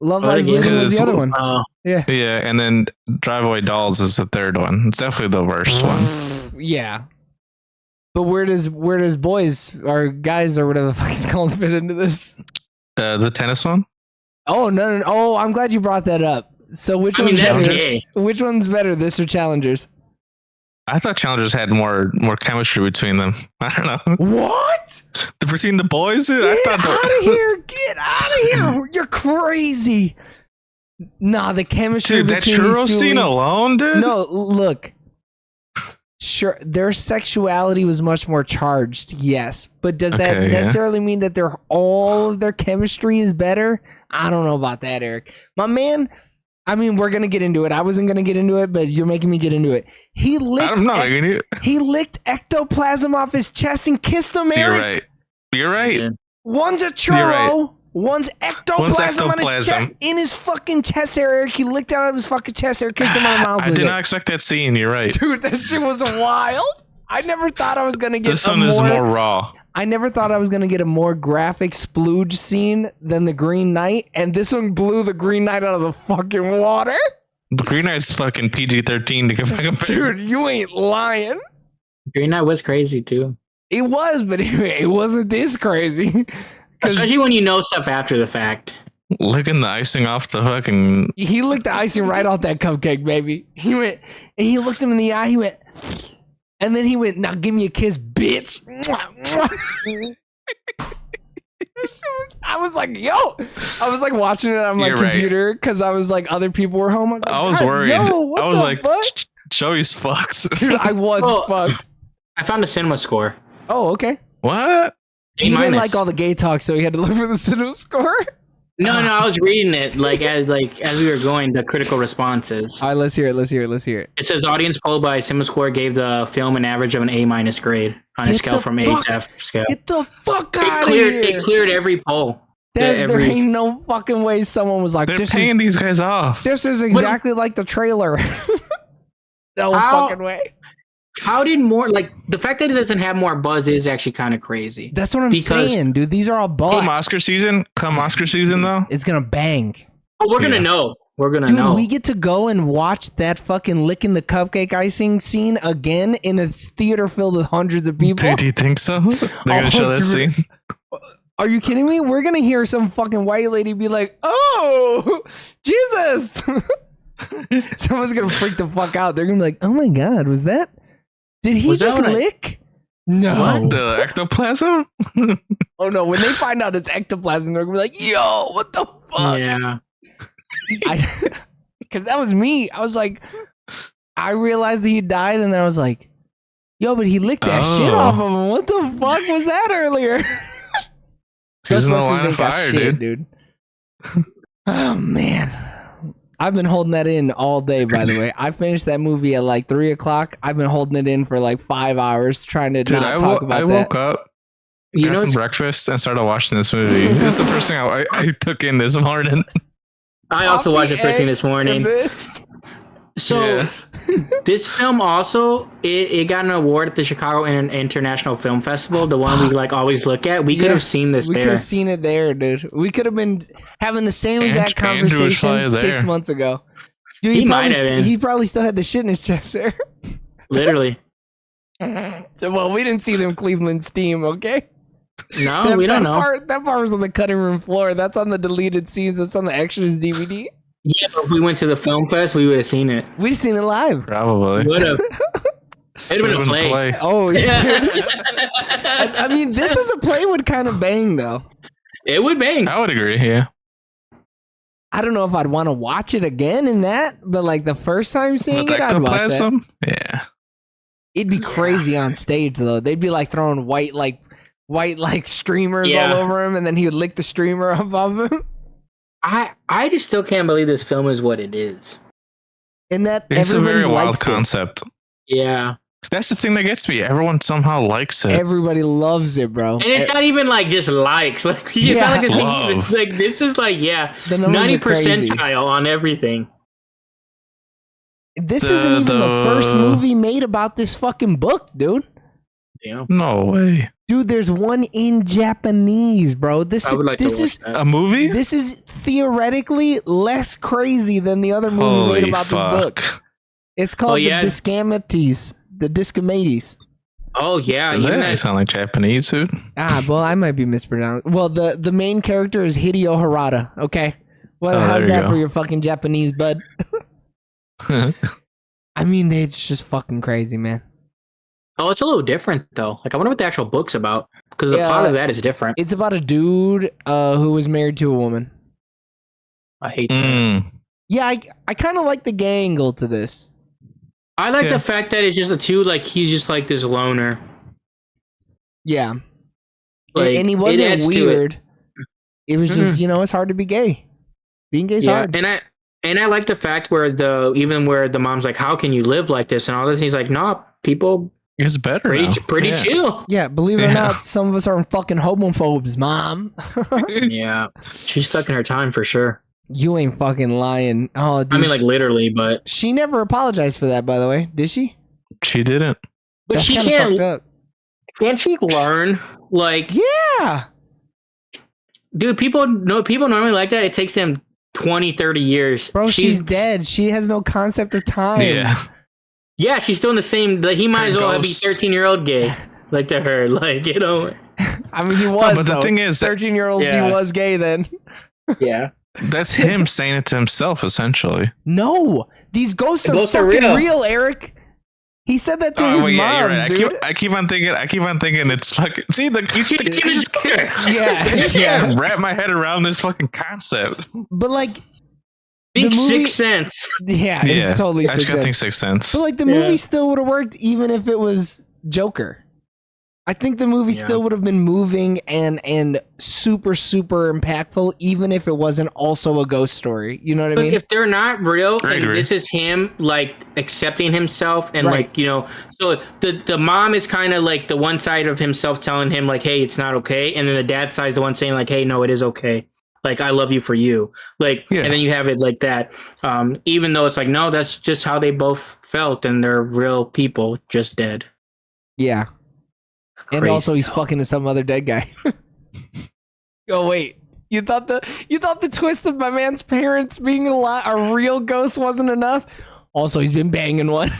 Love Oh, Lies yeah. Bleeding was the other one. Oh, Yeah. Yeah, and then Drive Away Dolls is the third one. It's definitely the worst one. Yeah. But where does boys or guys or whatever the fuck it's called fit into this? The tennis one? Oh no. Oh, I'm glad you brought that up. So which I mean, one's that's better? gay. Which one's better, this or Challengers? I thought Challengers had more chemistry between them. I don't know. What? Between the boys? I Get thought out of here! Get out of here! You're crazy. Nah, the chemistry Dude, that between churro these two scene leads- alone, dude? No, look. Sure, their sexuality was much more charged, yes. But does that Okay, yeah. necessarily mean that all of their chemistry is better? I don't know about that, Eric. My man, I mean, we're gonna get into it. I wasn't gonna get into it, but you're making me get into it. He licked. I'm not making you. He licked ectoplasm off his chest and kissed him. You're Eric. right. You're right. Yeah. One's a You're churro. right. One's ectoplasm, on his chest. ectoplasm. In his fucking chest hair, Eric. He licked out of his fucking chest hair, kissed him on the mouth. I with did it. not expect that scene. You're right. Dude, that shit was wild. I never thought I was gonna get This one is more raw. I never thought I was gonna get a more graphic splooge scene than the Green Knight, and this one blew the Green Knight out of the fucking water. The Green Knight's fucking PG-13 to get back up. Dude, you ain't lying. Green Knight was crazy too. It was, but it wasn't this crazy. 'Cause Especially when you know stuff after the fact. Licking the icing off the fucking. he licked the icing right off that cupcake, baby. He went, and he looked him in the eye. He went, and then he went, "Now give me a kiss, bitch." I was like, yo, I was like watching it on my You're right. computer because I was like, other people were home. I was "God, worried. Yo, what I was the like, fuck?" Joey's fucked. Dude, I was Oh. fucked. I found a cinema score. Oh, okay. What? He didn't A-. like all the gay talk, so he had to look for the cinema score. No, I was reading it as we were going, the critical responses. All right, let's hear it. Let's hear it. Let's hear it. It says audience poll by CinemaScore gave the film an average of an A- grade on a Get scale the from A fuck- to F scale. Get the fuck out of It here. cleared every poll. There ain't no fucking way someone was like, They're this paying these guys off. is exactly like the trailer. No How- fucking way. How did more like the fact that it doesn't have more buzz is actually kind of crazy. That's what I'm Because- saying, dude. These are all bought. Come Oscar season though. It's gonna bang. But we're gonna Yeah. know. We're gonna Dude, know. we get to go and watch that fucking licking the cupcake icing scene again in a theater filled with hundreds of people. Dude, do you think so? They're gonna Oh, show that dude. scene. Are you kidding me? We're gonna hear some fucking white lady be like, "Oh, Jesus!" Someone's gonna freak the fuck out. They're gonna be like, "Oh my god, was that? Did he Was that just what I- lick?" No. What? The ectoplasm. Oh no! When they find out it's ectoplasm, they're gonna be like, "Yo, what the fuck?" Yeah. Because that was me. I was like, I realized that he died, and then I was like, "Yo, but he licked that shit Oh. off of him. What the fuck was that earlier?" He was in the Ghostbusters line of ain't got fire, shit, dude. Oh man, I've been holding that in all day. By the way, I finished that movie at like 3:00. I've been holding it in for like 5 hours, trying to Dude, not I talk about that. woke up, You got know, some it's- breakfast, and started watching this movie. This is the first thing I took in this morning. I also watched it first thing this morning. So Yeah. this film also it got an award at the Chicago International Film Festival, the one we like always look at. We could Yeah, have seen this We could there. have seen it there, dude. We could have been having the same exact Andrew was conversation probably 6 there. months ago. Dude, He might have been. he probably still had the shit in his chest there. Literally. So, well, we didn't see them Cleveland steam, okay? No, we don't know. That part was on the cutting room floor. That's on the deleted scenes. That's on the extras DVD. Yeah, but if we went to the film fest, we would have seen it. We seen it live. Probably. Would have. It'd have been a play. Oh, yeah. dude. Yeah. I mean, this is a play would kind of bang, though. It would bang. I would agree. Yeah. I don't know if I'd want to watch it again in that, but like the first time seeing With it, I'd watch that. ectoplasm. Yeah. It'd be crazy on stage though. They'd be like throwing white streamers Yeah. all over him, and then he would lick the streamer up of him. I just still can't believe this film is what it is. And that It's a everybody very wild likes it. concept. Yeah. That's the thing that gets me. Everyone somehow likes it. Everybody loves it, bro. And it's not even like just likes. Like it's not like this thing. Love. It's like this is like The numbers 90 are crazy. percentile on everything. This isn't even the first movie made about this fucking book, dude. Yeah. No way. Dude, there's one in Japanese, bro. I would like to watch that. A movie? This is theoretically less crazy than the other movie Holy made about fuck. this book. It's called Oh, yeah? the Discamates. The Discamates. Oh yeah, even That that, sound like Japanese, dude. Well, I might be mispronouncing. Well, the main character is Hideo Harada. Okay, well, Oh, how's there you that go. for your fucking Japanese, bud? I mean, it's just fucking crazy, man. oh, it's a little different though. Like I wonder what the actual book's about because the Yeah. plot of that is different. It's about a dude who was married to a woman. I hate that. Mm. Yeah, I kind of like the gay angle to this. I like Yeah. the fact that it's just the two. Like he's just like this loner. Yeah, Like, and he it wasn't adds to it. weird. It was just, it's hard to be gay. Being gay is Yeah, hard. and And I like the fact where the mom's like, "How can you live like this?" and all this. And he's like, "No, people It's better now. pretty Yeah. chill." Yeah, believe it or not, some of us are fucking homophobes, Mom. Yeah, she's stuck in her time for sure. You ain't fucking lying. Oh, dude, I mean, like literally, but she never apologized for that, by the way, did she? She didn't. but she kinda can't. fucked up. Can't she learn? Like, Yeah. dude, people normally like that. It takes them 20, 30 years. Bro, she's dead. She has no concept of time. Yeah. she's still in the same. Like, he might as Her well be ghosts. 13-year-old gay. Like to her, like, you know. I mean, he was, but the though. thing is that- 13-year-olds, Yeah. he was gay then. Yeah. That's him saying it to himself, essentially. No, these ghosts The are ghosts are fucking real. real, Eric. He said that to his well, yeah, you're moms, right. dude. I keep on thinking it's fucking. See, you just can't. Yeah, I just yeah. can't wrap my head around this fucking concept. But like, Think The movie- Sixth Sense. yeah, Yeah, it's totally I just Sixth gotta think Sense. Sixth Sense. But like, the Yeah. movie still would have worked even if it was Joker. I think the movie Yeah. still would have been moving and super impactful, even if it wasn't also a ghost story. You know what I Because mean? if they're not real, I and agree. this is him like accepting himself, and Right. like, you know, so the mom is kind of like the one side of himself telling him like, hey, it's not okay, and then the dad side is the one saying like, hey, no, it is okay. Like, I love you for you. Like, Yeah. and then you have it like that. Even though it's like, no, that's just how they both felt, and they're real people, just dead. Yeah. And Crazy. also, he's fucking some other dead guy. Oh wait, you thought the twist of my man's parents being a real ghost wasn't enough? Also, he's been banging one,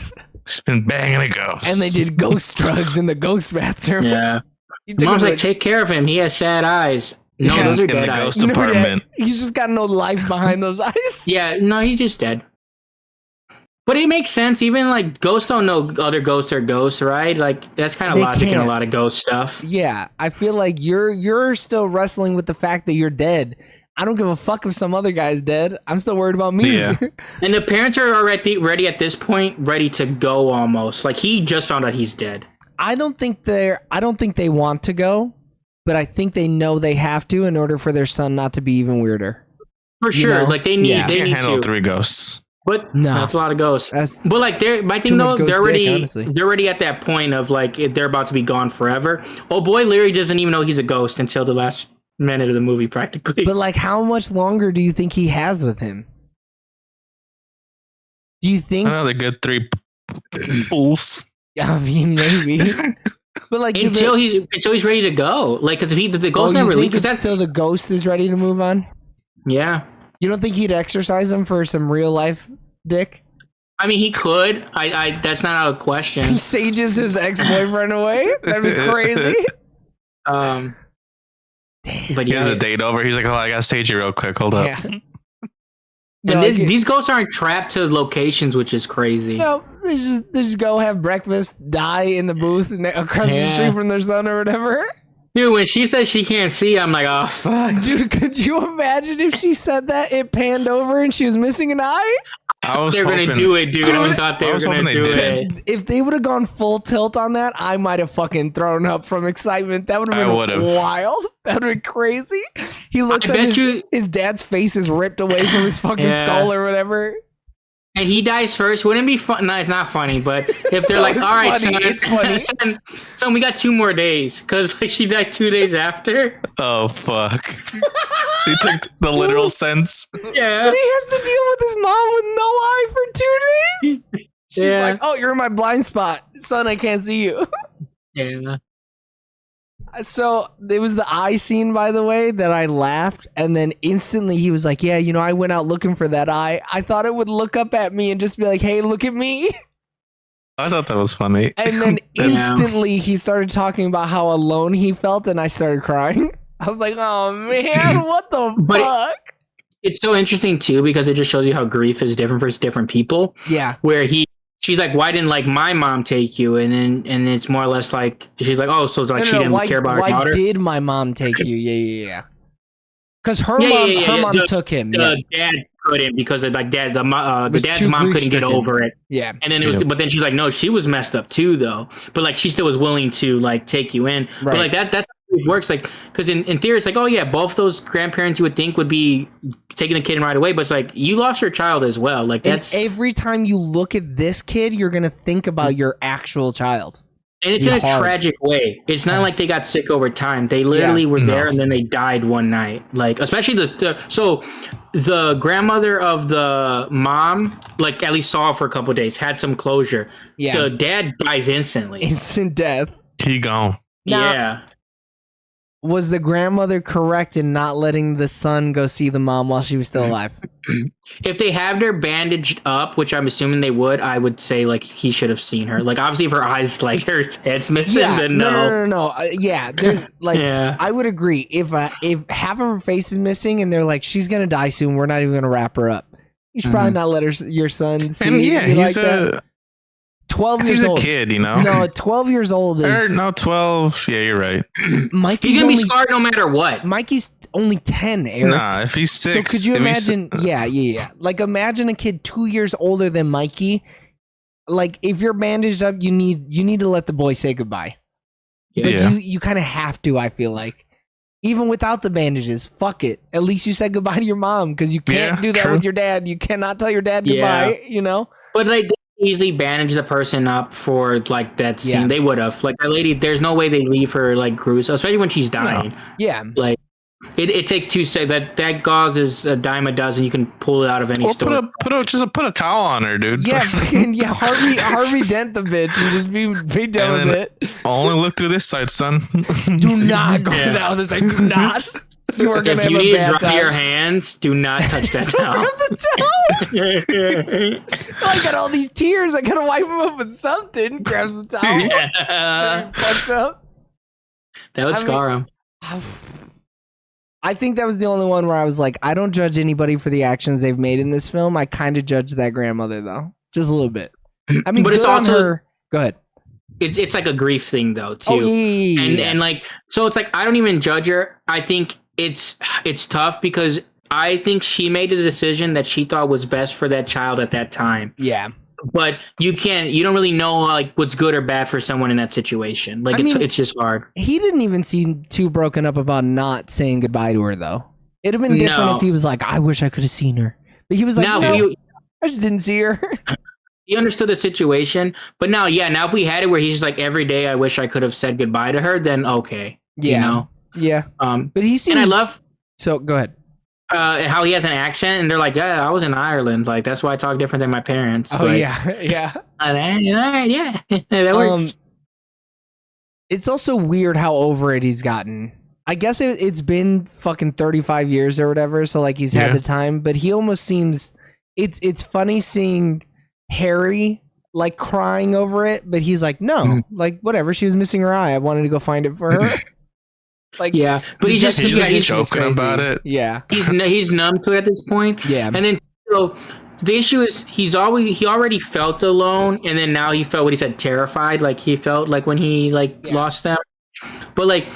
She's been banging a ghost. and they did ghost drugs in the ghost bathroom. Yeah. He took Mom's him like, to take care of him. He has sad eyes. No, Yeah. those are In the dead eyes. ghost apartment. He's just got no life behind those eyes. Yeah, no, he's just dead. But it makes sense. Even like ghosts don't know other ghosts are ghosts, right? Like that's kind of They logic in can't. a lot of ghost stuff. Yeah, I feel like you're still wrestling with the fact that you're dead. I don't give a fuck if some other guy's dead. I'm still worried about me. Yeah. And the parents are already ready at this point, ready to go almost. Like he just found out he's dead. I don't think they want to go, but I think they know they have to in order for their son not to be even weirder. For You sure. know? Like they need Yeah. they Can't need handle to. 3 ghosts. But No. that's a lot of ghosts. That's But like my Too thing much though, ghost they're dick, already honestly. they're already at that point of like they're about to be gone forever. Oh boy, Larry doesn't even know he's a ghost until the last minute of the movie, practically. but like, how much longer do you think he has with him? Do you think? Another good 3 pulls. I mean, maybe. But like, until he's ready to go. Like because if the ghost never leaves, because that's until the ghost is ready to move on. yeah. You don't think he'd exercise him for some real life dick? I mean, he could. I that's not out of question. He sages his ex-boyfriend away. That'd be crazy. But He has yeah, a date over. He's like, oh, I gotta stage you real quick. Hold up. Yeah. and No, these ghosts aren't trapped to locations, which is crazy. no, they just go have breakfast, die in the booth across the Yeah. street from their son or whatever. Dude, when she says she can't see, I'm like, oh fuck. Dude, could you imagine if she said that it panned over and she was missing an eye? I was They're hoping. gonna do it, dude. I thought they I were was gonna hoping do they it. did. If they would have gone full tilt on that, I might have fucking thrown up from excitement. That would I have been would've. wild. That would have been crazy. He looks I at bet his, you- his dad's face is ripped away from his fucking Yeah. skull or whatever. And he dies first. Wouldn't it be fun? No, it's not funny. But if they're No, like, it's all right, funny, son, it's funny. son, we got 2 more days because like she died 2 days after. Oh fuck! He took the literal sense. Yeah. And he has to deal with his mom with no eye for 2 days. She's Yeah. like, "Oh, you're in my blind spot, son. I can't see you." Yeah. So there was the eye scene, by the way, that I laughed, and then instantly he was like, "Yeah, you know, I went out looking for that eye. I thought it would look up at me and just be like, hey, look at me.' I thought that was funny. And then Yeah. instantly he started talking about how alone he felt, and I started crying. I was like, oh man, what the But it- fuck? It's so interesting too because it just shows you how grief is different for different people. Yeah. Where she's like, why didn't like my mom take you? And it's more or less like she's like, oh, so it's like she didn't why, care about her why daughter. did my mom take you? Yeah. Because her Yeah, mom The- took him. Yeah. The dad couldn't because of, like the Was dad's too mom couldn't get grief-stricken. over it. Yeah. And then it was, Yep. but then she's like, no, she was messed up too, though. But like, she still was willing to like take you in. Right. But like that's grief works. Like, because in theory, it's like, oh yeah, both those grandparents you would think would be taking a kid right away, but it's like you lost your child as well. Like that's And every time you look at this kid, you're gonna think about your actual child. and it's in a tragic way. It's not like they got sick over time. They literally were there and then they died one night. Like, especially the grandmother of the mom, like at least saw her for a couple of days, had some closure. Yeah. The dad dies instantly. Instant death. He gone. Now- yeah. Was the grandmother correct in not letting the son go see the mom while she was still alive? If they have her bandaged up, which I'm assuming they would, I would say like he should have seen her. Like obviously, if her eyes, like her head's missing, then no. No. Yeah, there's like Yeah. I would agree. If half of her face is missing and they're like she's gonna die soon, we're not even gonna wrap her up. You should probably not let your son see. And yeah, you he's like that. 12 years he's old. a kid, you know. No, 12 years old is 12. Yeah, you're right. Mikey's He's gonna only, be scarred no matter what. Mikey's only 10, Eric. Nah, if he's 6. So could you if he's- imagine? Yeah. Like imagine a kid 2 years older than Mikey. Like if you're bandaged up, you need to let the boy say goodbye. Like Yeah. you kind of have to. I feel like even without the bandages, fuck it. At least you said goodbye to your mom because you can't Yeah, do that true. with your dad. You cannot tell your dad Yeah. goodbye. You know. But like they easily bandage the person up for like that scene. Yeah. They would have. Like that lady, there's no way they leave her like gruesome, especially when she's dying. Yeah. Like it takes 2 seconds. That gauze is a dime a dozen. You can pull it out of any Or store. put a towel on her, dude. Yeah. Fucking, yeah. Harvey Dent the bitch and just be done And with then- it. Only look through this side, son. Do not go Yeah. down this. I do not. You are gonna If have you a need to bad dry time. your hands, do not touch that towel. Grab the towel. I got all these tears. I gotta wipe them up with something. Grabs the towel. Yeah. Touched up. That would I mean- scar him. I think that was the only one where I was like, I don't judge anybody for the actions they've made in this film. I kind of judge that grandmother though, just a little bit. I mean, But it's good on also- her. Go ahead. It's like a grief thing though too. Oh yeah. And like so it's like I don't even judge her. I think it's tough because I think she made a decision that she thought was best for that child at that time. Yeah. But you don't really know like what's good or bad for someone in that situation. Like I mean- it's just hard. He didn't even seem too broken up about not saying goodbye to her though. It'd have been different No. if he was like, I wish I could have seen her. But he was like, Now no, I just didn't see her. he understood the situation, but now if we had it where he's just like every day I wish I could have said goodbye to her, then okay. Yeah. You know? Yeah. But he seems. And I love So go ahead. how he has an accent, and they're like, "Yeah, I was in Ireland. Like that's why I talk different than my parents." Oh Like, yeah. yeah, that works. It's also weird how over it he's gotten. I guess it's been fucking 35 years or whatever, so like he's had Yeah. the time, but he almost seems. It's funny seeing Harry like crying over it, but he's like, no, Mhm. like whatever. She was missing her eye. I wanted to go find it for her. Like, Yeah, but he's just He's just juxtaposition is joking crazy. about it. Yeah, he's numb to it at this point. yeah, And then so the issue is he already felt alone, and then now he felt what he said terrified. Like he felt like when he lost them, but like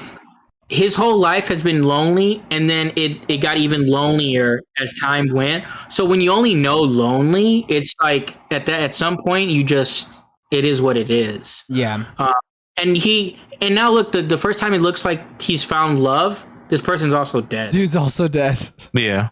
his whole life has been lonely, and then it got even lonelier as time went. So when you only know lonely, it's like at some point it is what it is. yeah. And now look, the first time it looks like he's found love, this person's also dead. Dude's also dead. Yeah.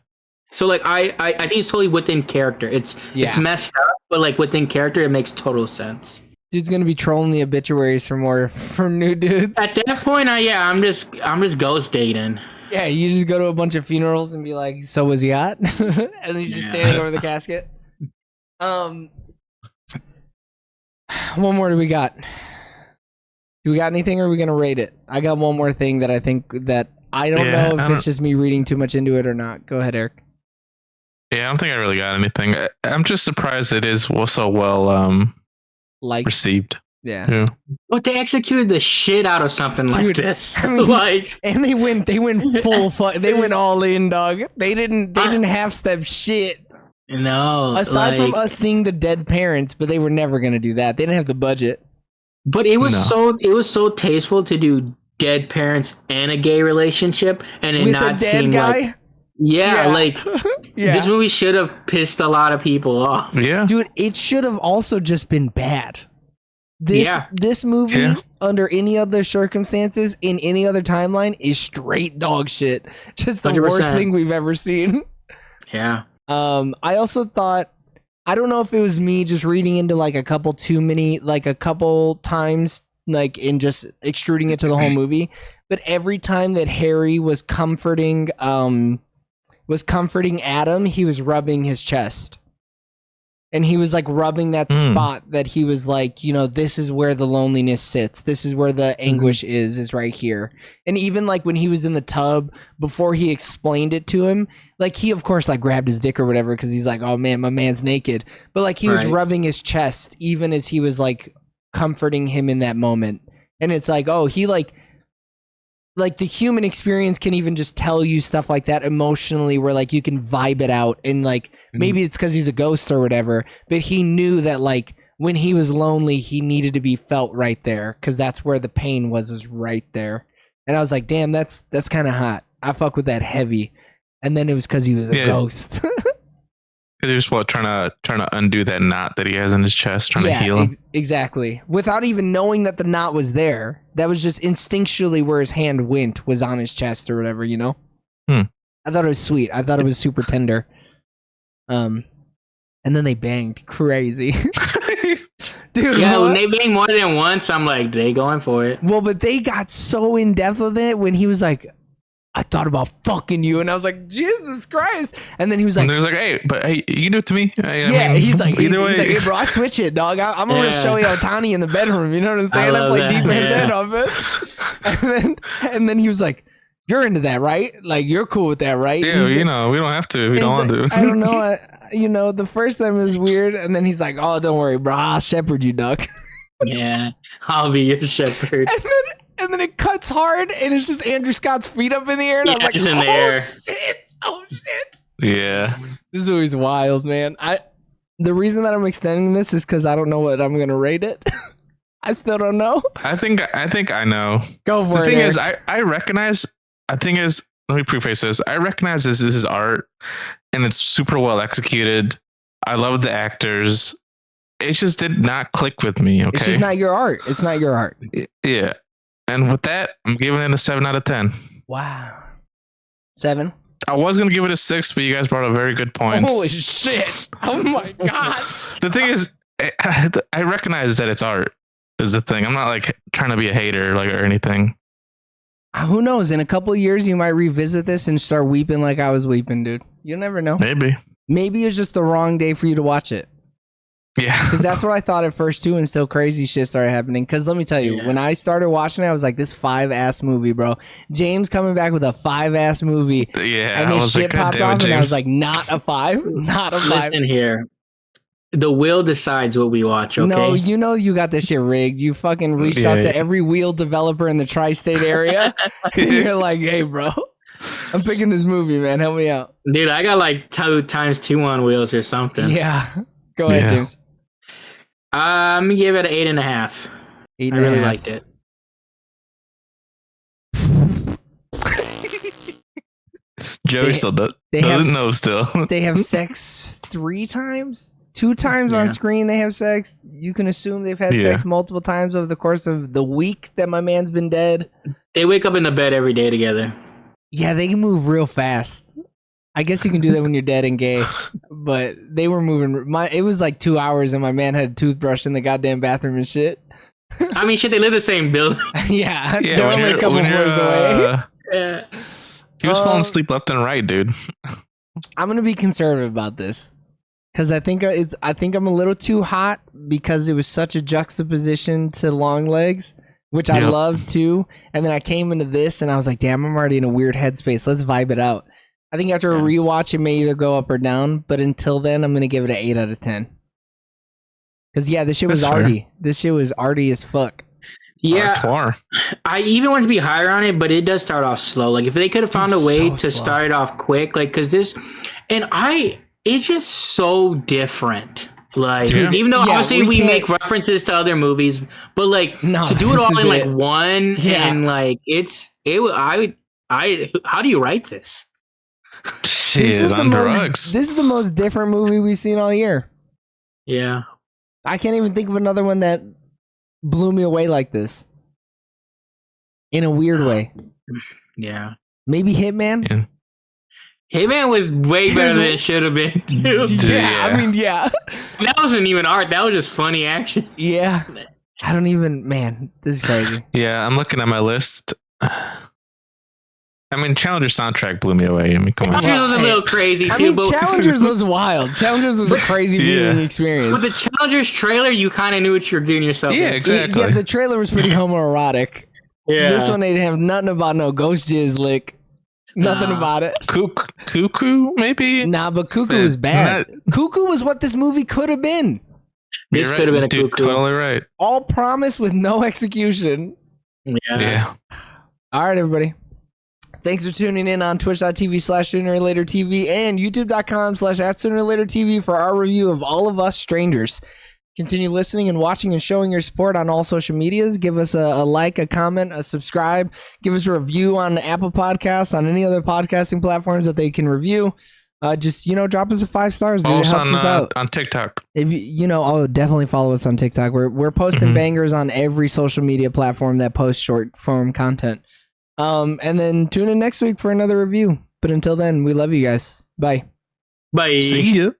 So like I think it's totally within character. It's messed up, but like within character, it makes total sense. Dude's gonna be trolling the obituaries for new dudes. At that point, I'm just ghost dating. Yeah, you just go to a bunch of funerals and be like, "So was he hot?" And he's just standing over the casket. One more do we got? Do we got anything, or are we gonna rate it? I got one more thing that I think that I don't Yeah, know if I don't- it's just me reading too much into it or not. Go ahead, Eric. Yeah, I don't think I really got anything. I'm just surprised it is so well Like, received. yeah. Yeah. But they executed the shit out of something like Dude, this. I mean- like And they went full they went all in, dog. They didn't half step shit. no. Aside from like- us seeing the dead parents, but they were never gonna do that. They didn't have the budget. But it was No. so tasteful to do dead parents and a gay relationship, and it With not a dead seem guy? like like Yeah. this movie should have pissed a lot of people off. Yeah. Dude, it should have also just been bad. This Yeah. this movie, Yeah. under any other circumstances in any other timeline is straight dog shit. Just the worst 100%. thing we've ever seen. Yeah. I also thought, I don't know if it was me just reading into like a couple times, like in just extruding it to the whole movie, but every time that Harry was comforting Adam, he was rubbing his chest. And he was like rubbing that spot that he was like, you know, this is where the loneliness sits. This is where the anguish is right here. And even like when he was in the tub, before he explained it to him, like he of course like grabbed his dick or whatever because he's like, oh man, my man's naked. But like he was rubbing his chest even as he was like comforting him in that moment. And it's like, oh, he like the human experience can even just tell you stuff like that emotionally where like you can vibe it out and like maybe it's because he's a ghost or whatever, but he knew that like when he was lonely he needed to be felt right there because that's where the pain was right there. And I was like, damn, that's kind of hot. I fuck with that heavy. And then it was because he was a ghost. He's just trying to undo that knot that he has in his chest, trying to heal him. Exactly. Without even knowing that the knot was there. That was just instinctually where his hand went, was on his chest or whatever, you know? I thought it was sweet. I thought it was super tender. And then they banged. Crazy. Dude, yeah, when they bang more than once, I'm like, they going for it. Well, but they got so in depth with it when he was like, I thought about fucking you, and I was like, Jesus Christ! And then he was like, and there's like, hey, you can do it to me. I mean, he's like, either way, hey, bro, I switch it, dog. I'm gonna show you Otani in the bedroom. You know what I'm saying? I play defense head off it. And then he was like, you're into that, right? Like, you're cool with that, right? Yeah, you know, we don't have to. We don't want to. I don't know. You know, the first time it was weird, and then he's like, oh, don't worry, bro. I'll shepherd you, duck. Yeah, I'll be your shepherd. And then it cuts hard, and it's just Andrew Scott's feet up in the air, and I was like, in the air. Shit! Oh shit! Yeah, this movie's wild, man. The reason that I'm extending this is because I don't know what I'm gonna rate it. I still don't know. I think I know. Go for it. The thing is, I recognize. The thing is, let me preface this. I recognize this is art, and it's super well executed. I love the actors. It just did not click with me. Okay, it's just not your art. It's not your art. Yeah. And with that, I'm giving it a 7 out of 10. Wow. 7? I was going to give it a 6, but you guys brought up very good points. Holy shit. Oh my God. The thing is, I recognize that it's art is the thing. I'm not like trying to be a hater like or anything. Who knows? In a couple of years, you might revisit this and start weeping like I was weeping, dude. You never know. Maybe it's just the wrong day for you to watch it. Yeah. Because that's what I thought at first too, until crazy shit started happening. Because let me tell you, when I started watching it, I was like, this 5-ass movie, bro. James coming back with a 5-ass movie. Yeah. And this shit popped off, and I was like, not a 5. Not a 5. Listen here. The wheel decides what we watch, okay? No, you know you got this shit rigged. You fucking reached out to every wheel developer in the tri-state area. And you're like, hey, bro, I'm picking this movie, man. Help me out. Dude, I got like 2 times 2 on wheels or something. Yeah. Go ahead, James. I'm gonna give it an 8.5. 8.5. I really liked it. Joey still doesn't know still. They have sex 3 times? 2 times on screen they have sex. You can assume they've had sex multiple times over the course of the week that my man's been dead. They wake up in the bed every day together. Yeah, they can move real fast. I guess you can do that when you're dead and gay, but they were moving. It was like 2 hours, and my man had a toothbrush in the goddamn bathroom and shit. I mean, shit, they live in the same building. Yeah, they're only a couple floors away. Yeah. He was falling asleep left and right, dude. I'm gonna be conservative about this because I think I'm a little too hot because it was such a juxtaposition to Longlegs, which I loved too. And then I came into this, and I was like, damn, I'm already in a weird headspace. Let's vibe it out. I think after a rewatch, it may either go up or down, but until then, I'm gonna give it an 8 out of 10. Because this shit was arty. This shit was arty as fuck. Yeah, I even want to be higher on it, but it does start off slow. Like if they could have found a way to start it off quick, like because this, it's just so different. Like even though obviously we make references to other movies, but like to do it all in like one and like how do you write this? This is the most different movie we've seen all year. Yeah. I can't even think of another one that blew me away like this. in a weird way. Yeah. Maybe Hitman. Yeah. Hitman was way better than it should have been. Dude. Yeah, I mean, yeah. That wasn't even art. That was just funny action. Yeah. I don't even, man, this is crazy. Yeah, I'm looking at my list. I mean, Challenger soundtrack blew me away. I mean, come on. It was a little crazy I too. mean, but Challengers was wild. Challengers was a crazy viewing experience. with the Challengers trailer, you kind of knew what you were getting yourself Yeah, into. exactly. Yeah, the trailer was pretty homoerotic. Yeah. This one, they didn't have nothing about no ghost jizz lick. Nothing Nah. about it. Cuckoo, maybe? Nah, but Cuckoo was bad. Cuckoo was what this movie could have been. This You're could have been a dude, Cuckoo. totally right. All promise with no execution. Yeah. All right, everybody. Thanks for tuning in on twitch.tv/SoonerOrLaterTV and youtube.com/@SoonerOrLaterTV for our review of All of Us Strangers. Continue listening and watching and showing your support on all social medias. Give us a like, a comment, a subscribe. Give us a review on Apple Podcasts, on any other podcasting platforms that they can review. Just, drop us a 5 stars. Dude. It Also helps us out. on TikTok. If definitely follow us on TikTok. We're posting bangers on every social media platform that posts short form content. And then tune in next week for another review. But until then, we love you guys. Bye. Bye. See ya.